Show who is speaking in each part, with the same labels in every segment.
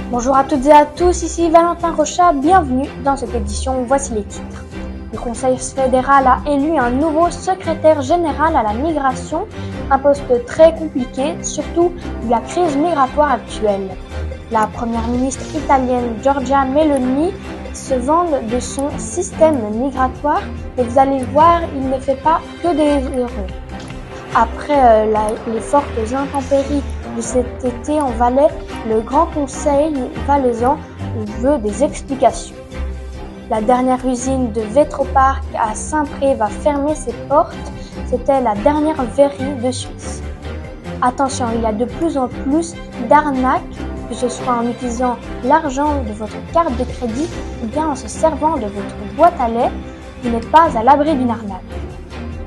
Speaker 1: Bonjour à toutes et à tous, ici Valentin Rochat, bienvenue dans cette édition, voici les titres. Le Conseil fédéral a élu un nouveau secrétaire général à la migration, un poste très compliqué, surtout vu la crise migratoire actuelle. La première ministre italienne Giorgia Meloni se vante de son système migratoire, et vous allez voir, il ne fait pas que des heureux. Après les fortes intempéries de cet été en Valais, le Grand Conseil valaisan veut des explications. La dernière usine de Vetropark à Saint-Pré va fermer ses portes. C'était la dernière verrerie de Suisse. Attention, il y a de plus en plus d'arnaques, que ce soit en utilisant l'argent de votre carte de crédit ou bien en se servant de votre boîte à lait. Vous n'êtes pas à l'abri d'une arnaque.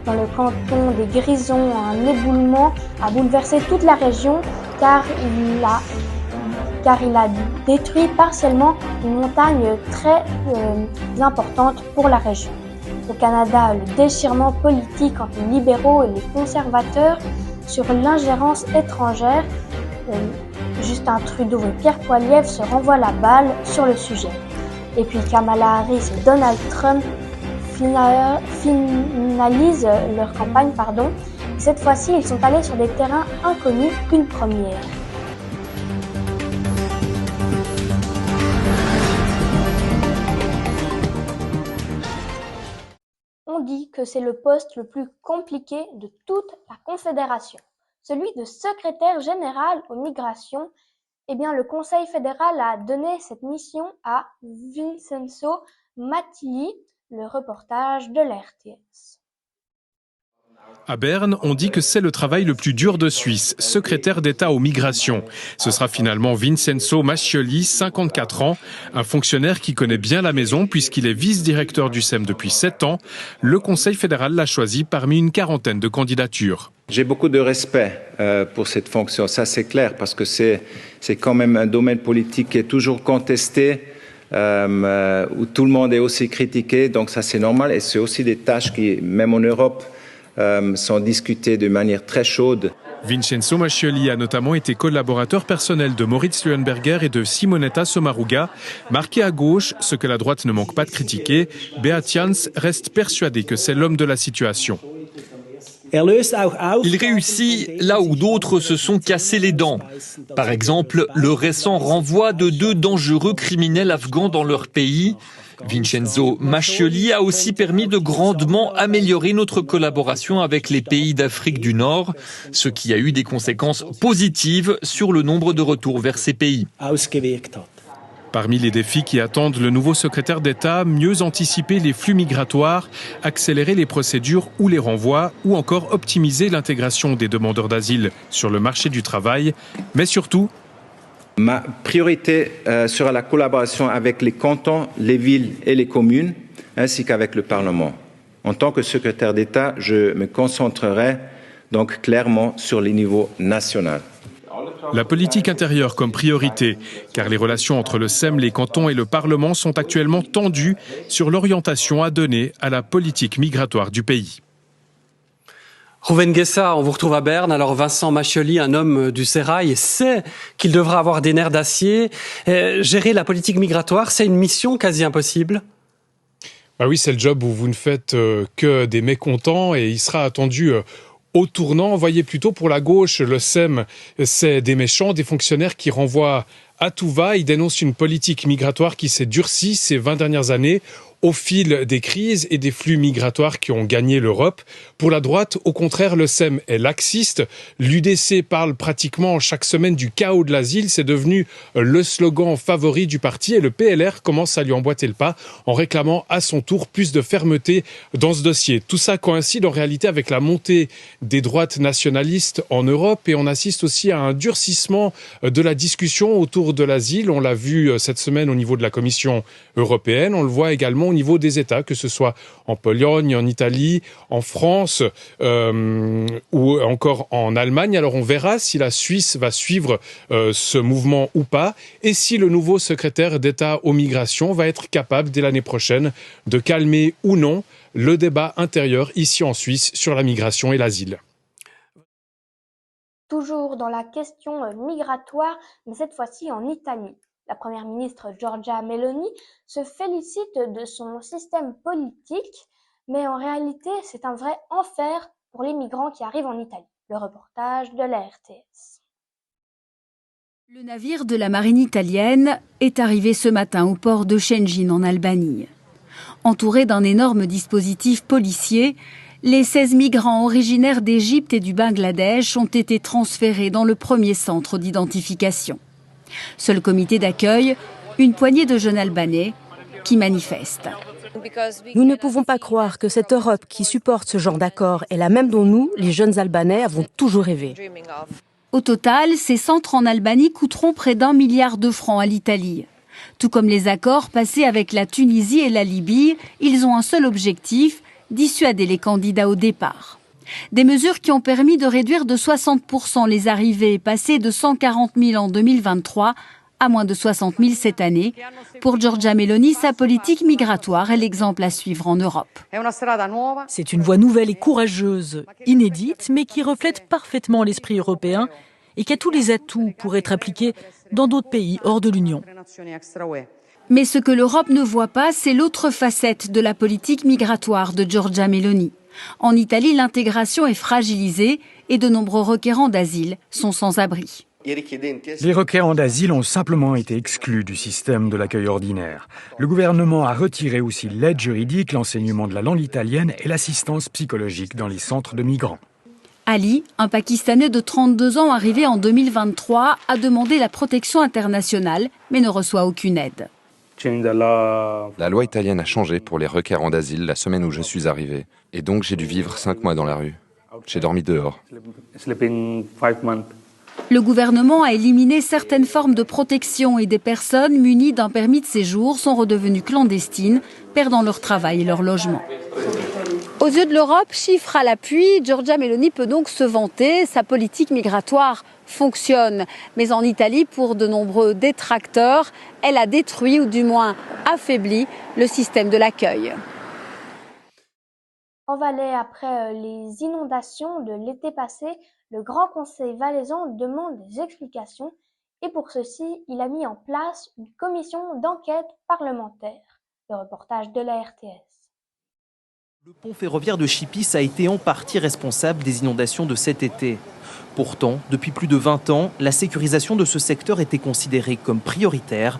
Speaker 1: Dans le canton des Grisons, un éboulement a bouleversé toute la région car il a détruit partiellement une montagne très importante pour la région. Au Canada, le déchirement politique entre les libéraux et les conservateurs sur l'ingérence étrangère, Justin Trudeau et Pierre Poilievre se renvoient la balle sur le sujet. Et puis Kamala Harris et Donald Trump finalisent leur campagne. Cette fois-ci, ils sont allés sur des terrains inconnus, une première. On dit que c'est le poste le plus compliqué de toute la Confédération, celui de secrétaire général aux migrations. Eh bien, le Conseil fédéral a donné cette mission à Vincenzo Mattilli, le reportage de l'RTS.
Speaker 2: À Berne, on dit que c'est le travail le plus dur de Suisse, secrétaire d'État aux migrations. Ce sera finalement Vincenzo Mascioli, 54 ans, un fonctionnaire qui connaît bien la maison puisqu'il est vice-directeur du SEM depuis 7 ans. Le Conseil fédéral l'a choisi parmi une quarantaine de candidatures.
Speaker 3: J'ai beaucoup de respect pour cette fonction, ça c'est clair, parce que c'est quand même un domaine politique qui est toujours contesté, où tout le monde est aussi critiqué, donc ça c'est normal. Et c'est aussi des tâches qui, même en Europe, sont discutées de manière très chaude.
Speaker 2: Vincenzo Mascioli a notamment été collaborateur personnel de Moritz Leuenberger et de Simonetta Sommaruga. Marqué à gauche, ce que la droite ne manque pas de critiquer, Beat Jans reste persuadé que c'est l'homme de la situation.
Speaker 4: Il réussit là où d'autres se sont cassés les dents. Par exemple, le récent renvoi de 2 dangereux criminels afghans dans leur pays. Vincenzo Mascioli a aussi permis de grandement améliorer notre collaboration avec les pays d'Afrique du Nord, ce qui a eu des conséquences positives sur le nombre de retours vers ces pays.
Speaker 2: Parmi les défis qui attendent le nouveau secrétaire d'État, mieux anticiper les flux migratoires, accélérer les procédures ou les renvois, ou encore optimiser l'intégration des demandeurs d'asile sur le marché du travail, mais surtout...
Speaker 3: Ma priorité sera la collaboration avec les cantons, les villes et les communes, ainsi qu'avec le Parlement. En tant que secrétaire d'État, je me concentrerai donc clairement sur les niveaux nationaux.
Speaker 2: La politique intérieure comme priorité, car les relations entre le SEM, les cantons et le Parlement sont actuellement tendues sur l'orientation à donner à la politique migratoire du pays.
Speaker 5: Rouven Guessa, on vous retrouve à Berne. Alors Vincent Mascioli, un homme du sérail, sait qu'il devra avoir des nerfs d'acier. Gérer la politique migratoire, c'est une mission quasi impossible.
Speaker 2: Ah oui, c'est le job où vous ne faites que des mécontents et il sera attendu au tournant. Voyez plutôt pour la gauche, le SEM, c'est des méchants, des fonctionnaires qui renvoient à tout va. Ils dénoncent une politique migratoire qui s'est durcie ces 20 dernières années au fil des crises et des flux migratoires qui ont gagné l'Europe. Pour la droite, au contraire, le SEM est laxiste. L'UDC parle pratiquement chaque semaine du chaos de l'asile. C'est devenu le slogan favori du parti et le PLR commence à lui emboîter le pas en réclamant à son tour plus de fermeté dans ce dossier. Tout ça coïncide en réalité avec la montée des droites nationalistes en Europe et on assiste aussi à un durcissement de la discussion autour de l'asile. On l'a vu cette semaine au niveau de la Commission européenne. On le voit également au niveau des États, que ce soit en Pologne, en Italie, en France ou encore en Allemagne. Alors on verra si la Suisse va suivre ce mouvement ou pas et si le nouveau secrétaire d'État aux migrations va être capable dès l'année prochaine de calmer ou non le débat intérieur ici en Suisse sur la migration et l'asile.
Speaker 1: Toujours dans la question migratoire, mais cette fois-ci en Italie. La première ministre Giorgia Meloni se félicite de son système politique, mais en réalité, c'est un vrai enfer pour les migrants qui arrivent en Italie. Le reportage de la RTS.
Speaker 6: Le navire de la marine italienne est arrivé ce matin au port de Shëngjin en Albanie. Entouré d'un énorme dispositif policier, les 16 migrants originaires d'Égypte et du Bangladesh ont été transférés dans le premier centre d'identification. Seul comité d'accueil, une poignée de jeunes Albanais qui manifestent.
Speaker 7: Nous ne pouvons pas croire que cette Europe qui supporte ce genre d'accord est la même dont nous, les jeunes Albanais, avons toujours rêvé.
Speaker 6: Au total, ces centres en Albanie coûteront près d'1 milliard de francs à l'Italie. Tout comme les accords passés avec la Tunisie et la Libye, ils ont un seul objectif, dissuader les candidats au départ. Des mesures qui ont permis de réduire de 60% les arrivées, passées de 140 000 en 2023 à moins de 60 000 cette année. Pour Giorgia Meloni, sa politique migratoire est l'exemple à suivre en Europe.
Speaker 8: C'est une voie nouvelle et courageuse, inédite, mais qui reflète parfaitement l'esprit européen et qui a tous les atouts pour être appliquée dans d'autres pays hors de l'Union.
Speaker 6: Mais ce que l'Europe ne voit pas, c'est l'autre facette de la politique migratoire de Giorgia Meloni. En Italie, l'intégration est fragilisée et de nombreux requérants d'asile sont sans abri.
Speaker 9: Les requérants d'asile ont simplement été exclus du système de l'accueil ordinaire. Le gouvernement a retiré aussi l'aide juridique, l'enseignement de la langue italienne et l'assistance psychologique dans les centres de migrants.
Speaker 6: Ali, un Pakistanais de 32 ans arrivé en 2023, a demandé la protection internationale mais ne reçoit aucune aide.
Speaker 10: La loi italienne a changé pour les requérants d'asile la semaine où je suis arrivé. Et donc j'ai dû vivre 5 mois dans la rue. J'ai dormi dehors.
Speaker 6: Le gouvernement a éliminé certaines formes de protection et des personnes munies d'un permis de séjour sont redevenues clandestines, perdant leur travail et leur logement. Aux yeux de l'Europe, chiffre à l'appui, Giorgia Meloni peut donc se vanter, sa politique migratoire fonctionne. Mais en Italie, pour de nombreux détracteurs, elle a détruit ou du moins affaibli le système de l'accueil.
Speaker 1: En Valais, après les inondations de l'été passé, le Grand Conseil valaisan demande des explications et pour ceci, il a mis en place une commission d'enquête parlementaire. Le reportage de la RTS.
Speaker 11: Le pont ferroviaire de Chipis a été en partie responsable des inondations de cet été. Pourtant, depuis plus de 20 ans, la sécurisation de ce secteur était considérée comme prioritaire.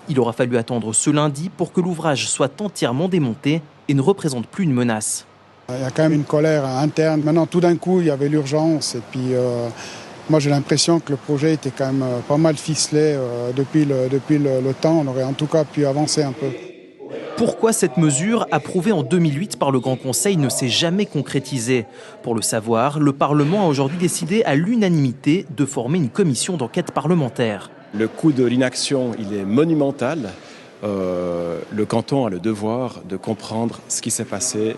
Speaker 11: Il aura fallu attendre ce lundi pour que l'ouvrage soit entièrement démonté et ne représente plus une menace.
Speaker 12: Il y a quand même une colère interne. Maintenant, tout d'un coup, il y avait l'urgence. Et puis, moi, j'ai l'impression que le projet était quand même pas mal ficelé depuis le temps. On aurait en tout cas pu avancer un peu.
Speaker 11: Pourquoi cette mesure, approuvée en 2008 par le Grand Conseil, ne s'est jamais concrétisée? Pour le savoir, le Parlement a aujourd'hui décidé à l'unanimité de former une commission d'enquête parlementaire.
Speaker 13: Le coût de l'inaction, il est monumental. Le canton a le devoir de comprendre ce qui s'est passé,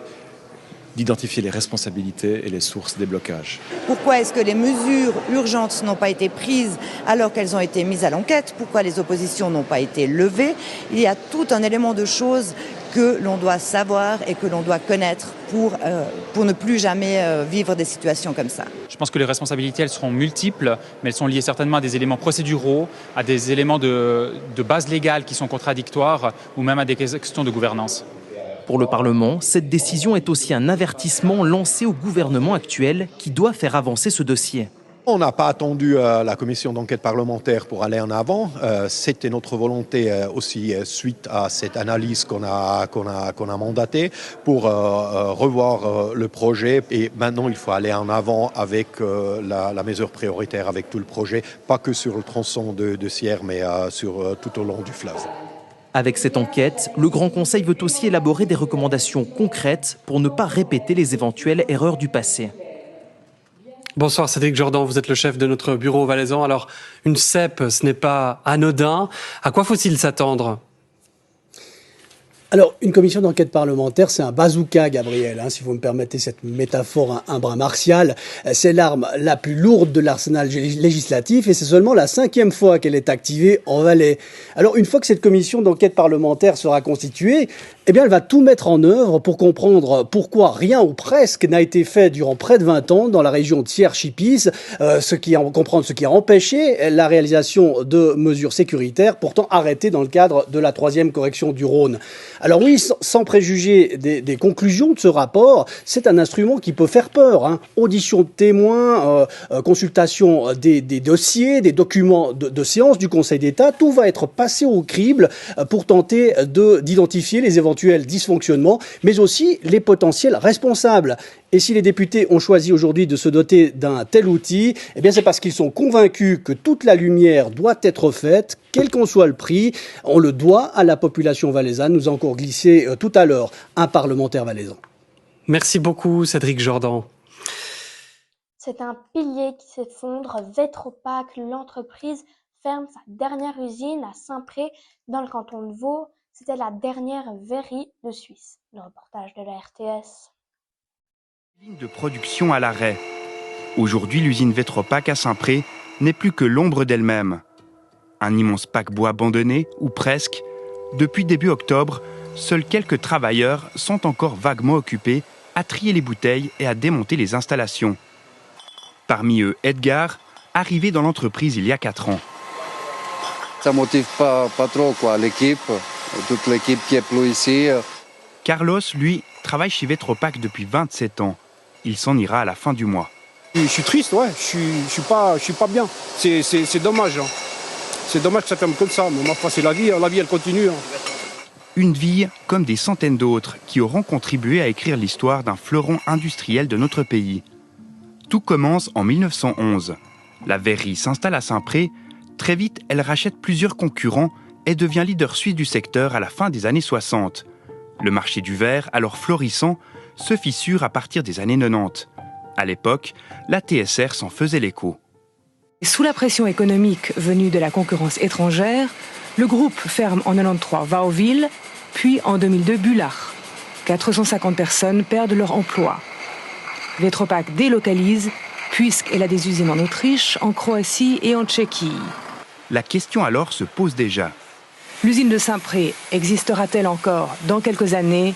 Speaker 13: d'identifier les responsabilités et les sources des blocages.
Speaker 14: Pourquoi est-ce que les mesures urgentes n'ont pas été prises alors qu'elles ont été mises à l'enquête? Pourquoi les oppositions n'ont pas été levées? Il y a tout un élément de choses que l'on doit savoir et que l'on doit connaître pour ne plus jamais vivre des situations comme ça.
Speaker 15: Je pense que les responsabilités, elles seront multiples, mais elles sont liées certainement à des éléments procéduraux, à des éléments de base légale qui sont contradictoires ou même à des questions de gouvernance.
Speaker 11: Pour le Parlement, cette décision est aussi un avertissement lancé au gouvernement actuel qui doit faire avancer ce dossier.
Speaker 16: On n'a pas attendu la commission d'enquête parlementaire pour aller en avant. C'était notre volonté aussi suite à cette analyse qu'on a mandatée pour revoir le projet. Et maintenant, il faut aller en avant avec la mesure prioritaire, avec tout le projet, pas que sur le tronçon de Sierre, mais tout au long du fleuve.
Speaker 11: Avec cette enquête, le Grand Conseil veut aussi élaborer des recommandations concrètes pour ne pas répéter les éventuelles erreurs du passé.
Speaker 5: Bonsoir Cédric Jordan, vous êtes le chef de notre bureau valaisan. Alors, une CEP, ce n'est pas anodin. À quoi faut-il s'attendre ?
Speaker 17: Alors, une commission d'enquête parlementaire, c'est un bazooka, Gabriel, si vous me permettez cette métaphore un brin martial. C'est l'arme la plus lourde de l'arsenal législatif et c'est seulement la 5e fois qu'elle est activée en Valais. Alors, une fois que cette commission d'enquête parlementaire sera constituée, eh bien, elle va tout mettre en œuvre pour comprendre pourquoi rien ou presque n'a été fait durant près de 20 ans dans la région de Sierre-Chipis, comprendre ce qui a empêché la réalisation de mesures sécuritaires pourtant arrêtées dans le cadre de la 3e correction du Rhône. Alors oui, sans préjuger des conclusions de ce rapport, c'est un instrument qui peut faire peur. Audition de témoins, consultation des dossiers, des documents de séance du Conseil d'État, tout va être passé au crible pour tenter d'identifier les éventuels dysfonctionnements, mais aussi les potentiels responsables. Et si les députés ont choisi aujourd'hui de se doter d'un tel outil, eh bien c'est parce qu'ils sont convaincus que toute la lumière doit être faite, quel qu'en soit le prix. On le doit à la population valaisanne, nous a encore glissé tout à l'heure un parlementaire valaisan.
Speaker 5: Merci beaucoup Cédric Jordan.
Speaker 1: C'est un pilier qui s'effondre. Vetropac, l'entreprise, ferme sa dernière usine à Saint-Pré dans le canton de Vaud. C'était la dernière verrie de Suisse. Le reportage de la RTS.
Speaker 18: Ligne de production à l'arrêt. Aujourd'hui, l'usine Vetropac à Saint-Pré n'est plus que l'ombre d'elle-même. Un immense paquebot abandonné, ou presque. Depuis début octobre, seuls quelques travailleurs sont encore vaguement occupés à trier les bouteilles et à démonter les installations. Parmi eux, Edgar, arrivé dans l'entreprise il y a 4 ans.
Speaker 19: Ça motive pas trop l'équipe, toute l'équipe qui est plus ici.
Speaker 18: Carlos, lui, travaille chez Vetropac depuis 27 ans. Il s'en ira à la fin du mois.
Speaker 20: Je suis triste, ouais. Je suis pas bien. C'est dommage. C'est dommage que ça ferme comme ça. Mais ma foi, c'est la vie elle continue.
Speaker 18: Une vie comme des centaines d'autres qui auront contribué à écrire l'histoire d'un fleuron industriel de notre pays. Tout commence en 1911. La verrerie s'installe à Saint-Pré. Très vite, elle rachète plusieurs concurrents et devient leader suisse du secteur à la fin des années 60. Le marché du verre, alors florissant, se fissure à partir des années 90. À l'époque, la TSR s'en faisait l'écho.
Speaker 21: Sous la pression économique venue de la concurrence étrangère, le groupe ferme en 1993 Vauville, puis en 2002 Bullach. 450 personnes perdent leur emploi. Vetropac délocalise, puisqu'elle a des usines en Autriche, en Croatie et en Tchéquie.
Speaker 18: La question alors se pose déjà.
Speaker 21: L'usine de Saint-Pré existera-t-elle encore dans quelques années?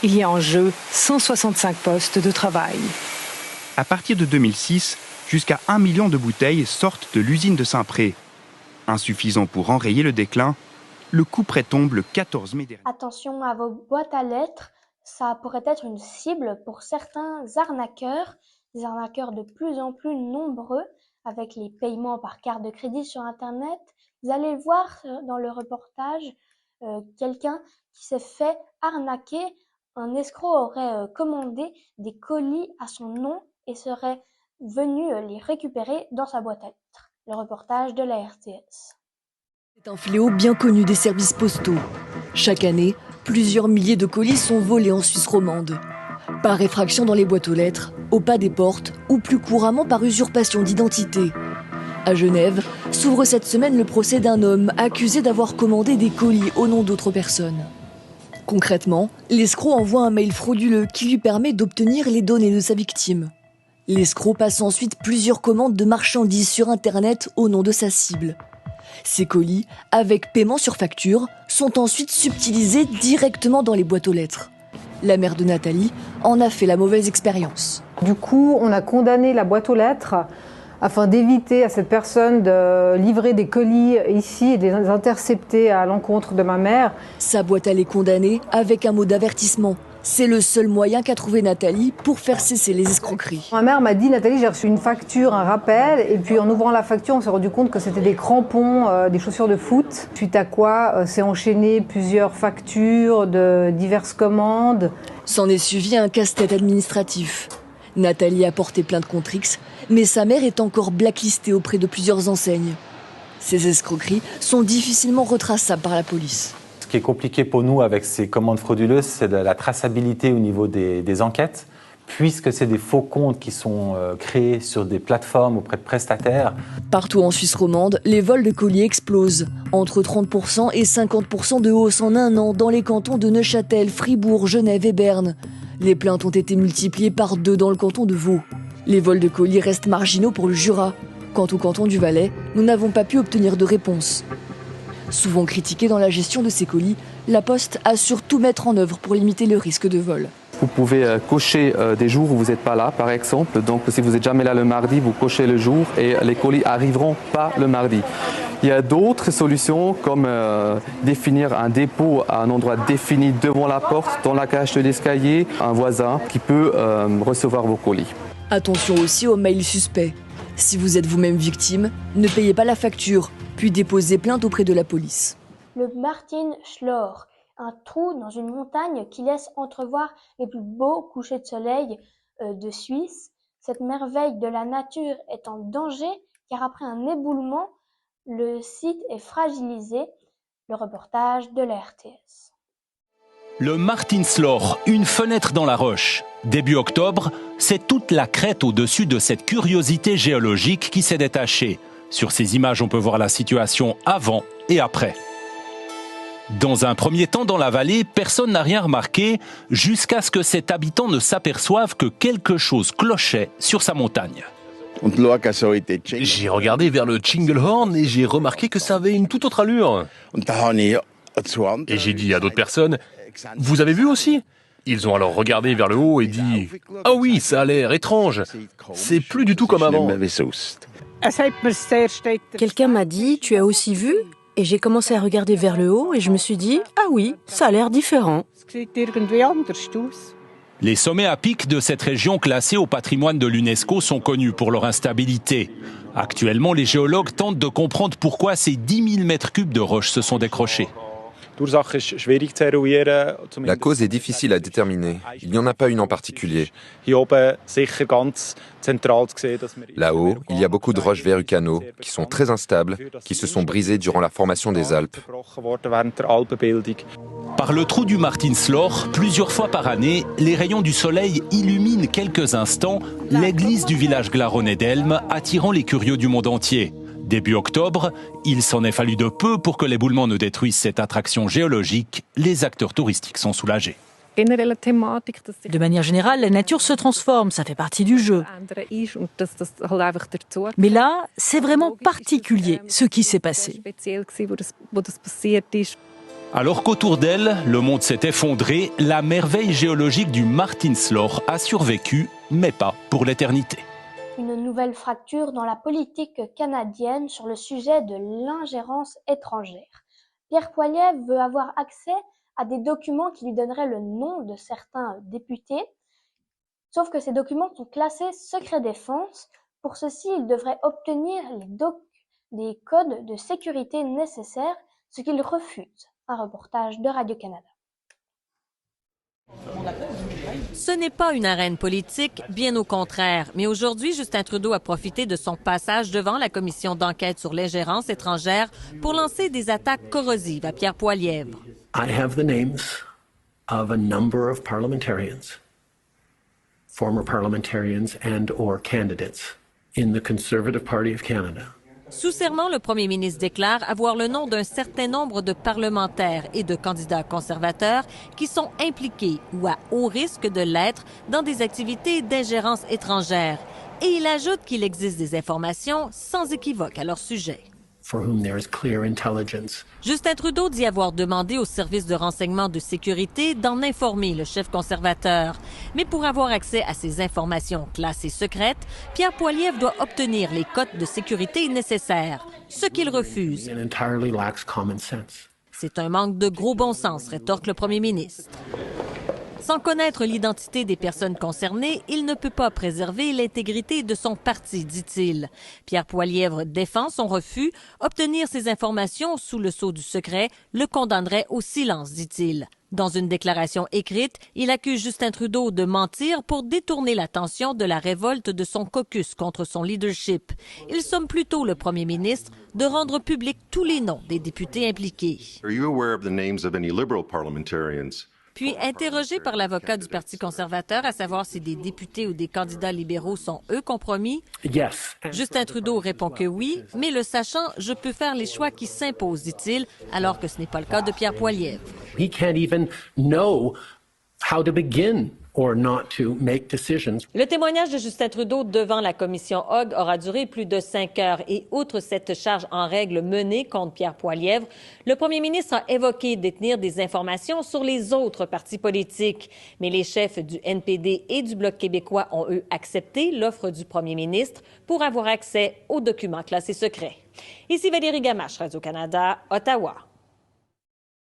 Speaker 21: Il y a en jeu 165 postes de travail.
Speaker 18: À partir de 2006, jusqu'à 1 million de bouteilles sortent de l'usine de Saint-Pré. Insuffisant pour enrayer le déclin, le couperet tombe le 14 mai dernier.
Speaker 1: Attention à vos boîtes à lettres, ça pourrait être une cible pour certains arnaqueurs, des arnaqueurs de plus en plus nombreux avec les paiements par carte de crédit sur Internet. Vous allez voir dans le reportage quelqu'un qui s'est fait arnaquer. Un escroc aurait commandé des colis à son nom et serait venu les récupérer dans sa boîte à lettres. Le reportage de la RTS.
Speaker 22: C'est un fléau bien connu des services postaux. Chaque année, plusieurs milliers de colis sont volés en Suisse romande. Par effraction dans les boîtes aux lettres, au pas des portes ou plus couramment par usurpation d'identité. À Genève, s'ouvre cette semaine le procès d'un homme accusé d'avoir commandé des colis au nom d'autres personnes. Concrètement, l'escroc envoie un mail frauduleux qui lui permet d'obtenir les données de sa victime. L'escroc passe ensuite plusieurs commandes de marchandises sur Internet au nom de sa cible. Ces colis, avec paiement sur facture, sont ensuite subtilisés directement dans les boîtes aux lettres. La mère de Nathalie en a fait la mauvaise expérience.
Speaker 23: Du coup, on a condamné la boîte aux lettres afin d'éviter à cette personne de livrer des colis ici et de les intercepter à l'encontre de ma mère.
Speaker 22: Sa boîte à les condamner avec un mot d'avertissement. C'est le seul moyen qu'a trouvé Nathalie pour faire cesser les escroqueries.
Speaker 23: Ma mère m'a dit, Nathalie, j'ai reçu une facture, un rappel, et puis en ouvrant la facture, on s'est rendu compte que c'était des crampons, des chaussures de foot. Suite à quoi, s'est enchaîné plusieurs factures de diverses commandes.
Speaker 22: S'en est suivi un casse-tête administratif. Nathalie a porté plainte contre X, mais sa mère est encore blacklistée auprès de plusieurs enseignes. Ces escroqueries sont difficilement retraçables par la police.
Speaker 24: Ce qui est compliqué pour nous avec ces commandes frauduleuses, c'est la traçabilité au niveau des enquêtes,
Speaker 2: puisque c'est des faux comptes qui sont créés sur des plateformes auprès de prestataires.
Speaker 22: Partout en Suisse romande, les vols de colis explosent. Entre 30% et 50% de hausse en un an dans les cantons de Neuchâtel, Fribourg, Genève et Berne. Les plaintes ont été multipliées par 2 dans le canton de Vaud. Les vols de colis restent marginaux pour le Jura. Quant au canton du Valais, nous n'avons pas pu obtenir de réponse. Souvent critiquée dans la gestion de ces colis, la Poste assure tout mettre en œuvre pour limiter le risque de vol.
Speaker 3: Vous pouvez cocher des jours où vous n'êtes pas là, par exemple. Donc si vous n'êtes jamais là le mardi, vous cochez le jour et les colis arriveront pas le mardi. Il y a d'autres solutions comme définir un dépôt à un endroit défini devant la porte, dans la cage de l'escalier, un voisin qui peut recevoir vos colis.
Speaker 22: Attention aussi aux mails suspects. Si vous êtes vous-même victime, ne payez pas la facture, puis déposez plainte auprès de la police.
Speaker 1: Le Martinslor, un trou dans une montagne qui laisse entrevoir les plus beaux couchers de soleil de Suisse. Cette merveille de la nature est en danger car après un éboulement, le site est fragilisé. Le reportage de la RTS.
Speaker 4: Le Martinslor, une fenêtre dans la roche. Début octobre, c'est toute la crête au-dessus de cette curiosité géologique qui s'est détachée. Sur ces images, on peut voir la situation avant et après. Dans un premier temps, dans la vallée, personne n'a rien remarqué, jusqu'à ce que cet habitant ne s'aperçoive que quelque chose clochait sur sa montagne.
Speaker 24: J'ai regardé vers le Tschingelhorn et j'ai remarqué que ça avait une toute autre allure. Et j'ai dit à d'autres personnes, « Vous avez vu aussi ?» Ils ont alors regardé vers le haut et dit « Ah oui, ça a l'air étrange. C'est plus du tout comme avant. »
Speaker 7: Quelqu'un m'a dit « Tu as aussi vu ?» Et j'ai commencé à regarder vers le haut et je me suis dit « Ah oui, ça a l'air différent. »
Speaker 4: Les sommets à pic de cette région classée au patrimoine de l'UNESCO sont connus pour leur instabilité. Actuellement, les géologues tentent de comprendre pourquoi ces 10 000 mètres cubes de roches se sont décrochés.
Speaker 10: La cause est difficile à déterminer. Il n'y en a pas une en particulier. Là-haut, il y a beaucoup de roches verrucano qui sont très instables, qui se sont brisées durant la formation des Alpes.
Speaker 4: Par le trou du Martinslor, plusieurs fois par année, les rayons du soleil illuminent quelques instants l'église du village glaronais d'Elm, attirant les curieux du monde entier. Début octobre, il s'en est fallu de peu pour que l'éboulement ne détruise cette attraction géologique. Les acteurs touristiques sont soulagés.
Speaker 8: De manière générale, la nature se transforme, ça fait partie du jeu. Mais là, c'est vraiment particulier ce qui s'est passé.
Speaker 4: Alors qu'autour d'elle, le monde s'est effondré, la merveille géologique du Martinslor a survécu, mais pas pour l'éternité.
Speaker 1: Une nouvelle fracture dans la politique canadienne sur le sujet de l'ingérence étrangère. Pierre Poilievre veut avoir accès à des documents qui lui donneraient le nom de certains députés, sauf que ces documents sont classés secret défense. Pour ceci, il devrait obtenir des codes de sécurité nécessaires, ce qu'il refuse. Un reportage de Radio-Canada.
Speaker 25: Ce n'est pas une arène politique, bien au contraire. Mais aujourd'hui, Justin Trudeau a profité de son passage devant la commission d'enquête sur l'ingérence étrangère pour lancer des attaques corrosives à Pierre Poilievre.
Speaker 26: I have the names of a number of parliamentarians, former parliamentarians and/or candidates in the Conservative Party of Canada.
Speaker 25: Sous serment, le premier ministre déclare avoir le nom d'un certain nombre de parlementaires et de candidats conservateurs qui sont impliqués ou à haut risque de l'être dans des activités d'ingérence étrangère. Et il ajoute qu'il existe des informations sans équivoque à leur sujet.
Speaker 26: For whom there is clear intelligence.
Speaker 25: Justin Trudeau dit avoir demandé au service de renseignement de sécurité d'en informer le chef conservateur. Mais pour avoir accès à ces informations classées secrètes, Pierre Poilievre doit obtenir les codes de sécurité nécessaires, ce qu'il refuse. C'est un manque de gros bon sens, rétorque le premier ministre. Sans connaître l'identité des personnes concernées, il ne peut pas préserver l'intégrité de son parti, dit-il. Pierre Poilievre défend son refus. Obtenir ces informations sous le sceau du secret le condamnerait au silence, dit-il. Dans une déclaration écrite, il accuse Justin Trudeau de mentir pour détourner l'attention de la révolte de son caucus contre son leadership. Il somme plutôt le premier ministre de rendre public tous les noms des députés impliqués.
Speaker 27: Are you aware of the names of any Liberal parliamentarians
Speaker 25: Puis, interrogé par l'avocat du Parti conservateur à savoir si des députés ou des candidats libéraux sont, eux, compromis, Justin Trudeau répond que oui, mais le sachant, je peux faire les choix qui s'imposent, dit-il, alors que ce n'est pas le cas de Pierre Poilievre.
Speaker 26: He can't even know how to begin or not to make decisions.
Speaker 25: Le témoignage de Justin Trudeau devant la commission Hogg aura duré plus de 5 heures et outre cette charge en règle menée contre Pierre Poilievre, le premier ministre a évoqué détenir des informations sur les autres partis politiques. Mais les chefs du NPD et du Bloc québécois ont, eux, accepté l'offre du premier ministre pour avoir accès aux documents classés secrets. Ici Valérie Gamache, Radio-Canada, Ottawa.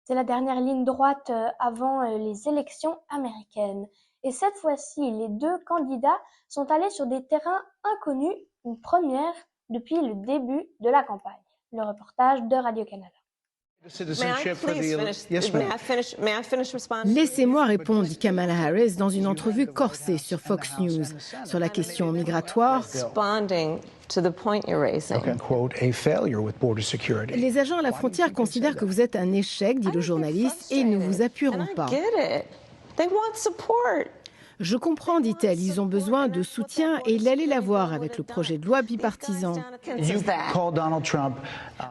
Speaker 1: C'est la dernière ligne droite avant les élections américaines. Et cette fois-ci, les deux candidats sont allés sur des terrains inconnus, une première depuis le début de la campagne. Le reportage de Radio-Canada.
Speaker 6: Laissez-moi répondre, dit Kamala Harris dans une entrevue corsée sur Fox News sur la question migratoire. Les agents à la frontière considèrent que vous êtes un échec, dit le journaliste, et ils ne vous appuieront pas. Je comprends, dit-elle, ils ont besoin de soutien et il allait l'avoir avec le projet de loi bipartisan.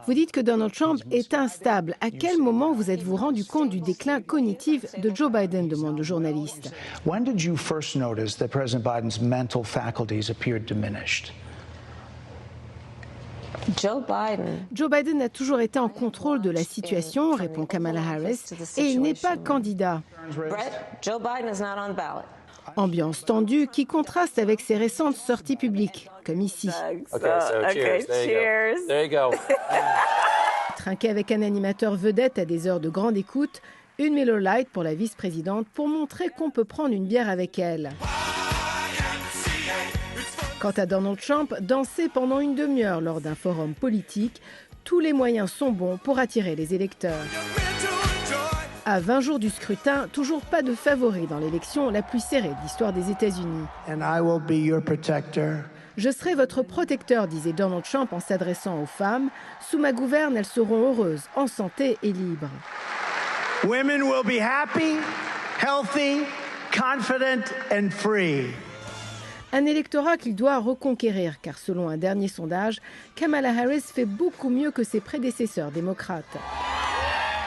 Speaker 6: Vous dites que Donald Trump est instable. À quel moment vous êtes-vous rendu compte du déclin cognitif de Joe Biden, demande le journaliste.
Speaker 9: When did you first notice that President Biden's mental faculties appeared diminished?
Speaker 6: Joe Biden a toujours été en contrôle de la situation, répond Kamala Harris, et il n'est pas candidat. Ambiance tendue qui contraste avec ses récentes sorties publiques, comme ici.
Speaker 12: Cheers. There you go.
Speaker 6: Trinqué avec un animateur vedette à des heures de grande écoute, une Miller Lite pour la vice-présidente pour montrer qu'on peut prendre une bière avec elle. Quant à Donald Trump, danser pendant une demi-heure lors d'un forum politique, tous les moyens sont bons pour attirer les électeurs. À 20 jours du scrutin, toujours pas de favori dans l'élection la plus serrée de l'histoire des États-Unis. Je serai votre protecteur, disait Donald Trump en s'adressant aux femmes. Sous ma gouverne, elles seront heureuses, en santé et libres.
Speaker 9: Women will be happy, healthy, confident and free.
Speaker 6: Un électorat qu'il doit reconquérir, car selon un dernier sondage, Kamala Harris fait beaucoup mieux que ses prédécesseurs démocrates.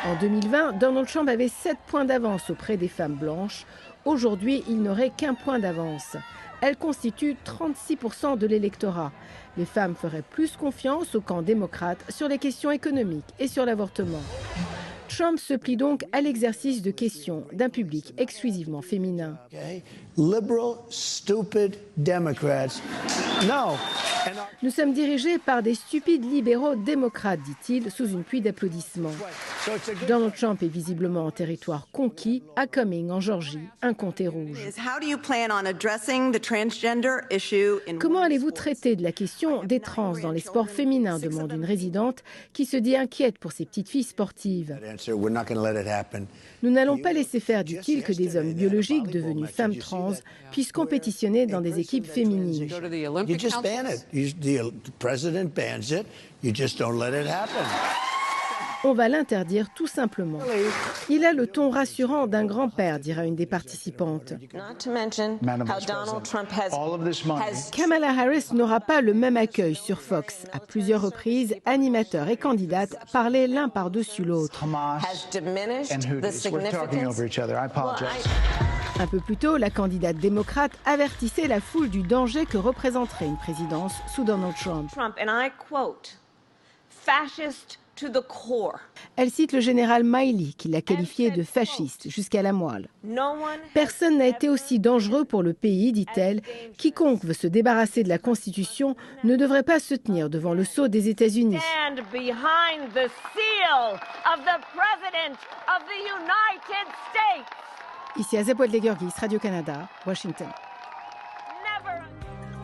Speaker 6: En 2020, Donald Trump avait 7 points d'avance auprès des femmes blanches. Aujourd'hui, il n'aurait qu'un point d'avance. Elle constitue 36% de l'électorat. Les femmes feraient plus confiance au camp démocrate sur les questions économiques et sur l'avortement. Trump se plie donc à l'exercice de questions d'un public exclusivement féminin.
Speaker 9: Liberal, stupid Democrats. No.
Speaker 6: Nous sommes dirigés par des stupides libéraux démocrates, dit-il, sous une pluie d'applaudissements. Donald Trump est visiblement en territoire conquis, à Cumming, en Georgie, un comté rouge. Comment allez-vous traiter de la question des trans dans les sports féminins, demande une résidente qui se dit inquiète pour ses petites filles sportives. Nous n'allons pas laisser faire, dit-il, que des hommes biologiques devenus femmes trans puissent compétitionner dans des équipes féminines. On va l'interdire tout simplement. Il a le ton rassurant d'un grand-père, dira une des participantes. Kamala Harris n'aura pas le même accueil sur Fox. À plusieurs reprises, animateurs et candidates parlaient l'un par-dessus l'autre. Un peu plus tôt, la candidate démocrate avertissait la foule du danger que représenterait une présidence sous Donald Trump. Elle cite le général Milley, qui l'a qualifié de fasciste jusqu'à la moelle. Personne n'a été aussi dangereux pour le pays, dit-elle. Quiconque veut se débarrasser de la Constitution ne devrait pas se tenir devant le sceau des États-Unis. Ici à Zapote-les-Gurgis, Radio-Canada, Washington.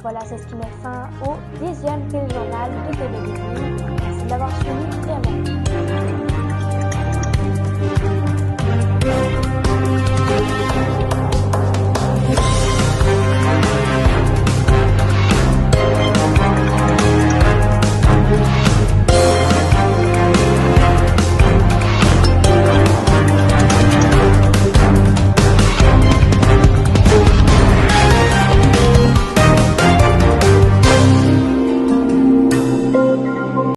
Speaker 1: Voilà, c'est ce qui met fin au 10e téléjournal de TV. Merci d'avoir suivi et à bientôt.